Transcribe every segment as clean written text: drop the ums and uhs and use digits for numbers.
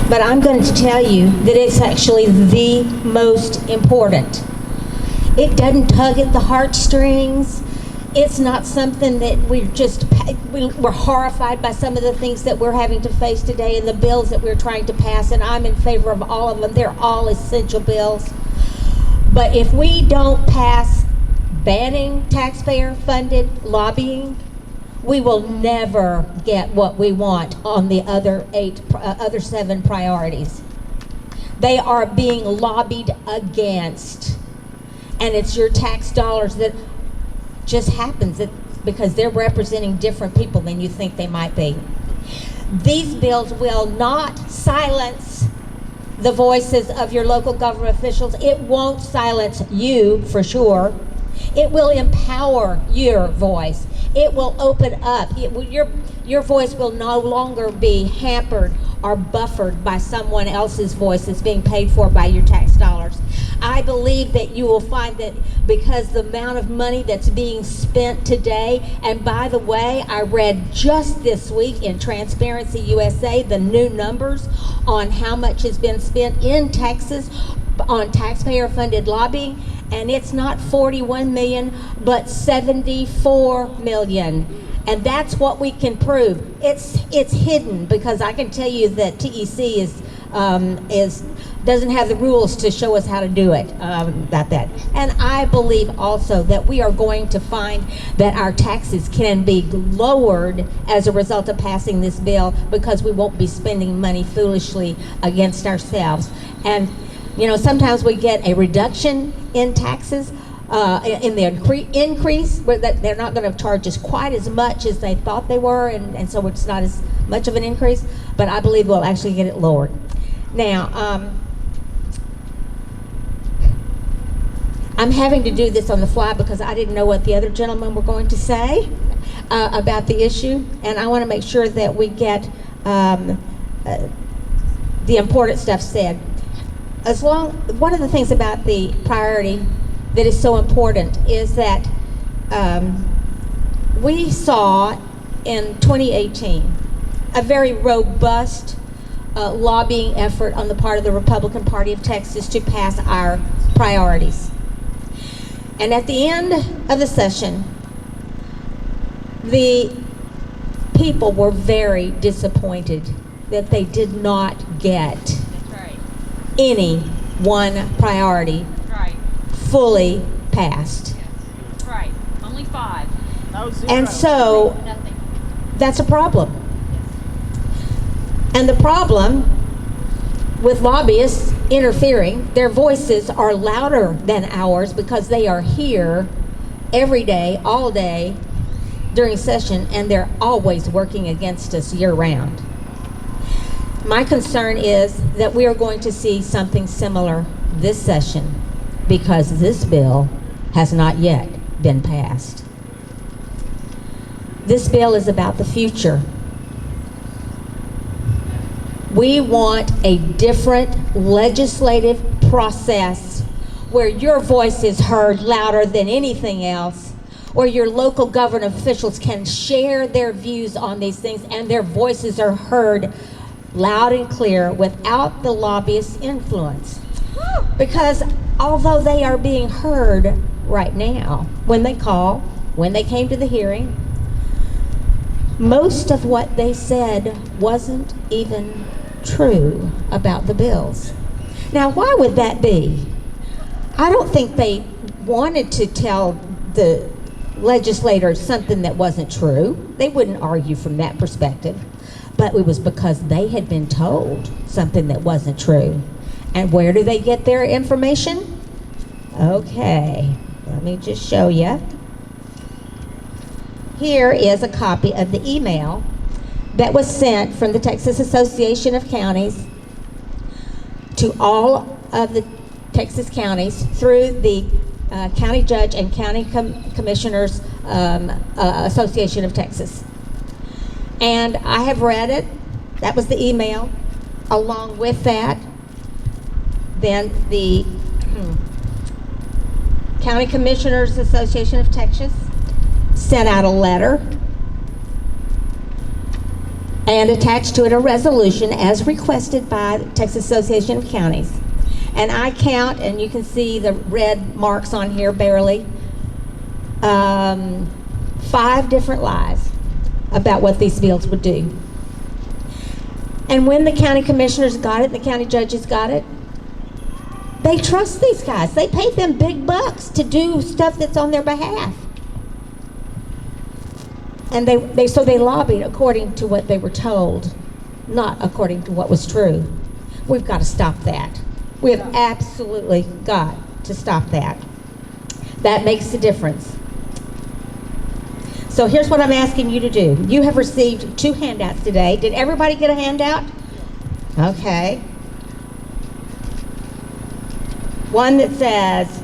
But I'm going to tell you that it's actually the most important. It doesn't tug at the heartstrings. It's not something that we're horrified by some of the things that we're having to face today and the bills that we're trying to pass, and I'm in favor of all of them. They're all essential bills. But if we don't pass banning taxpayer-funded lobbying, we will never get what we want on the other 7 priorities. They are being lobbied against, and it's your tax dollars that just happens because they're representing different people than you think they might be. These bills will not silence the voices of your local government officials. It won't silence you, for sure. It will empower your voice. It will open up. Your voice will no longer be hampered or buffered by someone else's voice that's being paid for by your tax dollars. I believe that you will find that because the amount of money that's being spent today, and by the way, I read just this week in Transparency USA the new numbers on how much has been spent in Texas on taxpayer-funded lobbying, and it's not 41 million, but 74 million. And that's what we can prove. It's hidden, because I can tell you that TEC doesn't have the rules to show us how to do it about that. And I believe also that we are going to find that our taxes can be lowered as a result of passing this bill, because we won't be spending money foolishly against ourselves. And you know, sometimes we get a reduction in taxes, in the increase, where they're not going to charge us quite as much as they thought they were, and so it's not as much of an increase, but I believe we'll actually get it lowered. Now, I'm having to do this on the fly because I didn't know what the other gentlemen were going to say about the issue, and I want to make sure that we get the important stuff said. One of the things about the priority that is so important is that we saw in 2018 a very robust lobbying effort on the part of the Republican Party of Texas to pass our priorities. And at the end of the session, the people were very disappointed that they did not get any one priority fully passed. Right. Only 5. No, 0. And so Nothing. that's a problem. And the problem with lobbyists interfering, their voices are louder than ours because they are here every day, all day during session, and they're always working against us year round. My concern is that we are going to see something similar this session, because this bill has not yet been passed. This bill is about the future. We want a different legislative process where your voice is heard louder than anything else, where your local government officials can share their views on these things and their voices are heard loud and clear without the lobbyist influence. Because although they are being heard right now, when they call, when they came to the hearing, most of what they said wasn't even true about the bills. Now, why would that be? I don't think they wanted to tell the legislators something that wasn't true. They wouldn't argue from that perspective. But it was because they had been told something that wasn't true. And where do they get their information? Okay, let me just show you. Here is a copy of the email that was sent from the Texas Association of Counties to all of the Texas counties through the County Judge and County Commissioners Association of Texas. And I have read it. That was the email. Along with that, then the County Commissioners Association of Texas sent out a letter and attach to it a resolution as requested by the Texas Association of Counties. And I count, and you can see the red marks on here barely, 5 different lies about what these bills would do. And when the county commissioners got it, the county judges got it, they trust these guys. They paid them big bucks to do stuff that's on their behalf. And they lobbied according to what they were told, not according to what was true. We've got to stop that. We have absolutely got to stop that. That makes a difference. So here's what I'm asking you to do. You have received 2 handouts today. Did everybody get a handout? Okay. One that says,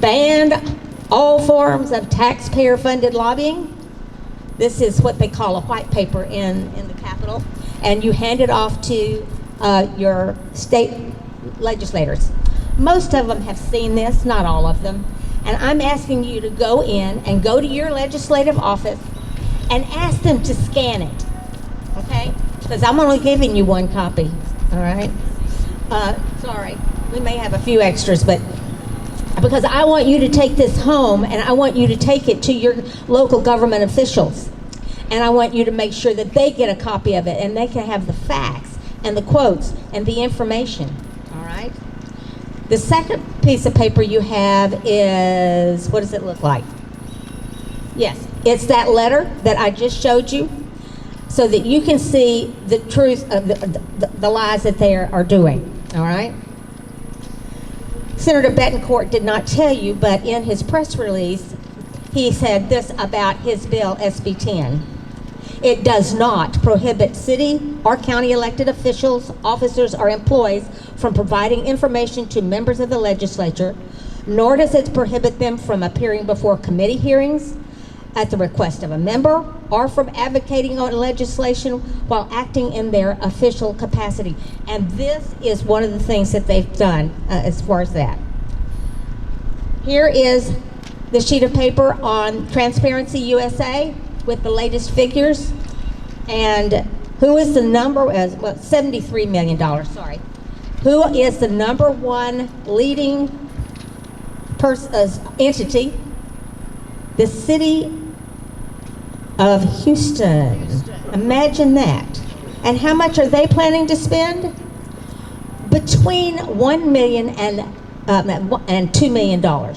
ban all forms of taxpayer-funded lobbying. This is what they call a white paper in the Capitol, and you hand it off to your state legislators. Most of them have seen this, not all of them. And I'm asking you to go in and go to your legislative office and ask them to scan it, okay? Because I'm only giving you 1 copy, all right? Sorry, we may have a few extras, but because I want you to take this home and I want you to take it to your local government officials. And I want you to make sure that they get a copy of it and they can have the facts and the quotes and the information, all right? The second piece of paper you have is, what does it look like? Yes, it's that letter that I just showed you so that you can see the truth of the lies that they are doing, all right? Senator Betancourt did not tell you, but in his press release, he said this about his bill, SB 10. It does not prohibit city or county elected officials, officers, or employees from providing information to members of the legislature, nor does it prohibit them from appearing before committee hearings at the request of a member or from advocating on legislation while acting in their official capacity. And this is one of the things that they've done as far as that. Here is the sheet of paper on Transparency USA with the latest figures. And who is the number, well, $73 million, sorry. Who is the number 1 leading entity? The city of Houston. Imagine that. And how much are they planning to spend? Between $1 million and $2 million.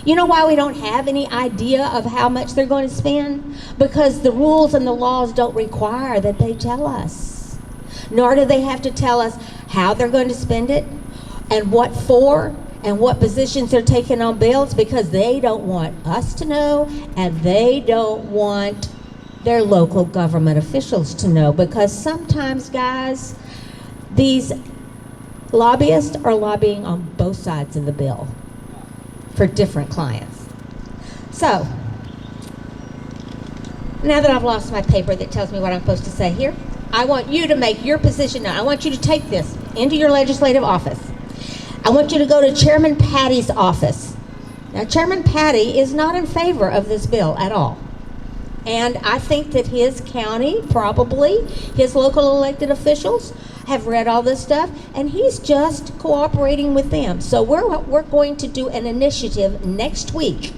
You know why we don't have any idea of how much they're going to spend? Because the rules and the laws don't require that they tell us. Nor do they have to tell us how they're going to spend it and what for and what positions they're taking on bills, because they don't want us to know and they don't want their local government officials to know. Because sometimes, guys, these lobbyists are lobbying on both sides of the bill for different clients. So, now that I've lost my paper that tells me what I'm supposed to say here, I want you to make your position known. I want you to take this into your legislative office. I want you to go to Chairman Patty's office. Now, Chairman Patty is not in favor of this bill at all. And I think that his county, probably, his local elected officials have read all this stuff, and he's just cooperating with them. So we're going to do an initiative next week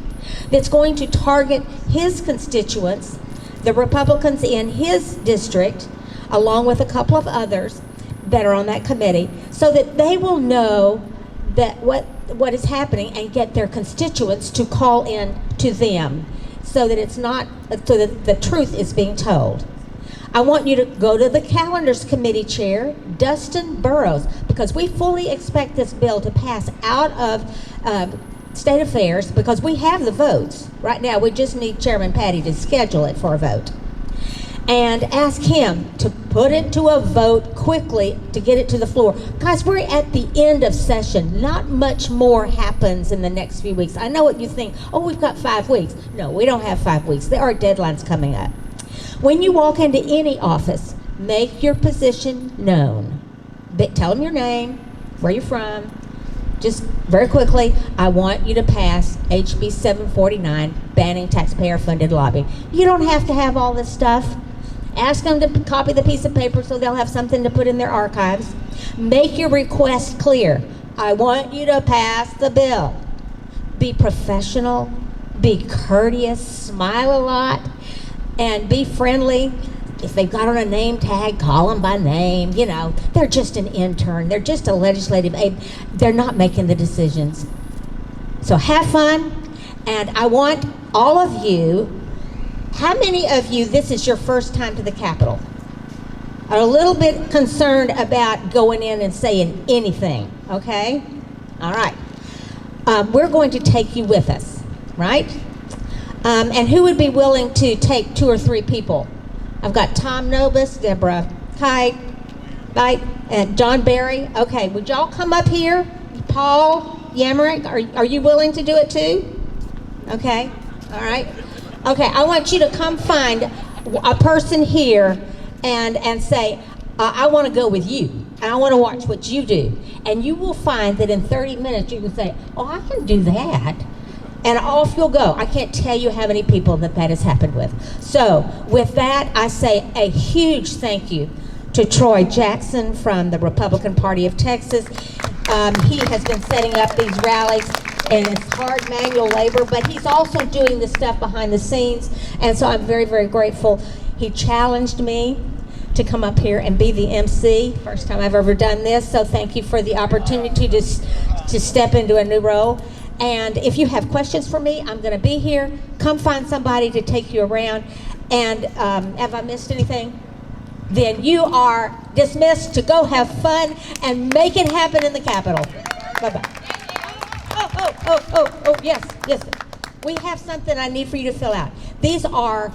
that's going to target his constituents, the Republicans in his district, along with a couple of others that are on that committee, so that they will know that what is happening and get their constituents to call in to them, so that it's not, so that the truth is being told. I want you to go to the Calendars Committee Chair, Dustin Burrows, because we fully expect this bill to pass out of State Affairs, because we have the votes. Right now, we just need Chairman Patty to schedule it for a vote. And ask him to put it to a vote quickly to get it to the floor. Guys, we're at the end of session. Not much more happens in the next few weeks. I know what you think. Oh, we've got 5 weeks. No, we don't have 5 weeks. There are deadlines coming up. When you walk into any office, make your position known. Tell them your name, where you're from. Just very quickly, I want you to pass HB 749, banning taxpayer-funded lobbying. You don't have to have all this stuff. Ask them to copy the piece of paper so they'll have something to put in their archives. Make your request clear. I want you to pass the bill. Be professional, be courteous, smile a lot, and be friendly. If they've got on a name tag, call them by name. You know, they're just an intern. They're just a legislative aide. They're not making the decisions. So have fun, and I want all of you, how many of you, this is your first time to the Capitol, are a little bit concerned about going in and saying anything, okay? All right. We're going to take you with us, right? And who would be willing to take 2 or 3 people? I've got Tom Nobis, Deborah Kite, and John Barry. Okay, would y'all come up here? Paul Yamarick, are you willing to do it too? Okay, all right. Okay, I want you to come find a person here and say, I want to go with you, and I want to watch what you do. And you will find that in 30 minutes you can say, oh, I can do that. And off you'll go. I can't tell you how many people that has happened with. So with that, I say a huge thank you to Troy Jackson from the Republican Party of Texas. He has been setting up these rallies, and it's hard manual labor, but he's also doing the stuff behind the scenes, and so I'm very, very grateful. He challenged me to come up here and be the MC. First time I've ever done this, so thank you for the opportunity to step into a new role. And if you have questions for me, I'm going to be here. Come find somebody to take you around. And have I missed anything? Then you are dismissed to go have fun and make it happen in the Capitol. Bye-bye. Oh, yes. We have something I need for you to fill out. These are